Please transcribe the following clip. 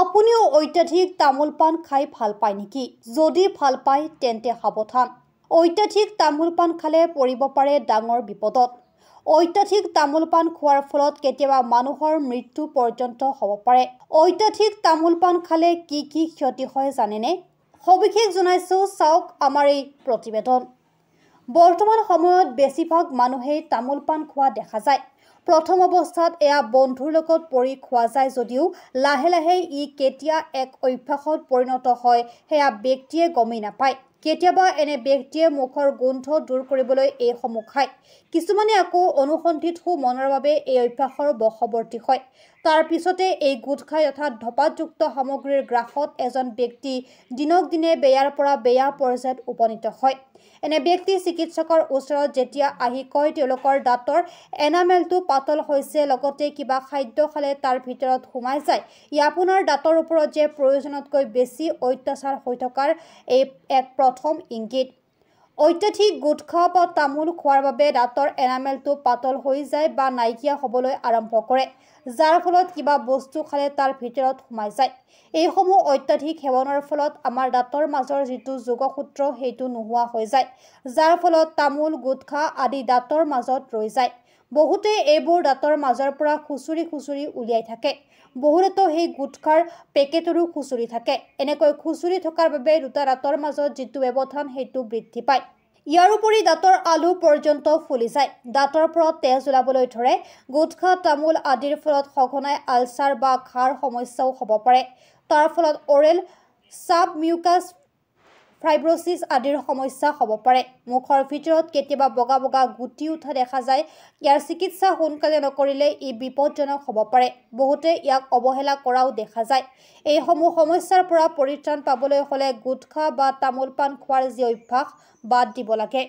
আপুনিও অত্যাধিক তামোল পান খাই ভাল পায় নেকি? যদি ভাল পায় তেন্তে সাৱধান। অত্যাধিক তামোল পান খালে পৰিব পাৰে ডাঙৰ বিপদত। অত্যাধিক তামোল পান খোৱাৰ ফলত কেতিয়াবা মানুহৰ মৃত্যু পৰ্যন্ত হ'ব পাৰে। অত্যাধিক তামোল পান খালে কি কি ক্ষতি হয় জানেনে? সবিশেষ জনাইছো, চাওক আমাৰ এই প্ৰতিবেদন। বৰ্তমান সময়ত বেছিভাগ মানুহেই তামোল পান খোৱা দেখা যায়। প্ৰথম অৱস্থাত এয়া বন্ধুৰ লগত পৰি খোৱা যায় যদিও লাহে লাহে ই কেতিয়া এক অভ্যাসত পৰিণত হয় সেয়া ব্যক্তিয়ে গমেই নাপায়। কেতিয়াবা এনে ব্যক্তিয়ে মুখৰ গোন্ধ দূৰ কৰিবলৈ এইসমূহ খায়। কিছুমানে আকৌ অনুসন্ধিৎসু মনৰ বাবে এই অভ্যাসৰ বশৱৰ্তী হয়। তাৰ পিছতে এই গুটখাই তথা ধঁপাতযুক্ত সামগ্ৰীৰ গ্ৰাসত এজন ব্যক্তি দিনক দিনে বেয়াৰ পৰা বেয়া পৰ্যায়ত উপনীত হয়। এনে ব্যক্তি চিকিৎসকৰ ওচৰত যেতিয়া আহি কয় তেওঁলোকৰ দাঁতৰ এনামেলটো পাতল হৈছে, লগতে কিবা খাদ্য খালে তাৰ ভিতৰত সোমাই যায়, ই আপোনাৰ দাঁতৰ ওপৰত যে প্ৰয়োজনতকৈ বেছি অত্যাচাৰ হৈ থকাৰ এক প্ৰথম ইংগিত। অত্যাধিক গুটখা বা তামোল খোৱাৰ বাবে দাঁতৰ এনামেলটো পাতল হৈ যায় বা নাইকিয়া হ'বলৈ আৰম্ভ কৰে, যাৰ ফলত কিবা বস্তু খালে তাৰ ভিতৰত সোমাই যায়। এইসমূহ অত্যাধিক সেৱনৰ ফলত আমাৰ দাঁতৰ মাজৰ যিটো যোগসূত্ৰ সেইটো নোহোৱা হৈ যায়, যাৰ ফলত তামোল, গুটখা আদি দাঁতৰ মাজত ৰৈ যায়। বহুতে এইবোৰ দাঁতৰ মাজৰ পৰা খুচুৰি খুচুৰি উলিয়াই থাকে। বহুতেতো সেই গুটখাৰ পেকেটৰো খুচুৰি থাকে। এনেকৈ খুচুৰি থকাৰ বাবে দুটা দাঁতৰ মাজত যিটো ব্যৱধান সেইটো বৃদ্ধি পায়। ইয়াৰ উপৰি দাঁতৰ আলু পৰ্যন্ত ফুলি যায়। দাঁতৰ পৰা তেজ ওলাবলৈ ধৰে। গুটখা, তামোল আদিৰ ফলত সঘনাই আলচাৰ বা ঘাৰ সমস্যাও হ'ব পাৰে। তাৰ ফলত অৰেল সাবমিউকাছ ফাইব্ৰছিছ আদিৰ সমস্যা হ'ব পাৰে। মুখৰ ভিতৰত কেতিয়াবা বগা বগা গুটি উঠা দেখা যায়। ইয়াৰ চিকিৎসা সোনকালে নকৰিলে ই বিপদজনক হ'ব পাৰে। বহুতে ইয়াক অৱহেলা কৰাও দেখা যায়। এইসমূহ সমস্যাৰ পৰা পৰিত্ৰাণ পাবলৈ হ'লে গুটখা বা তামোল পান খোৱাৰ যি অভ্যাস বাদ দিব লাগে।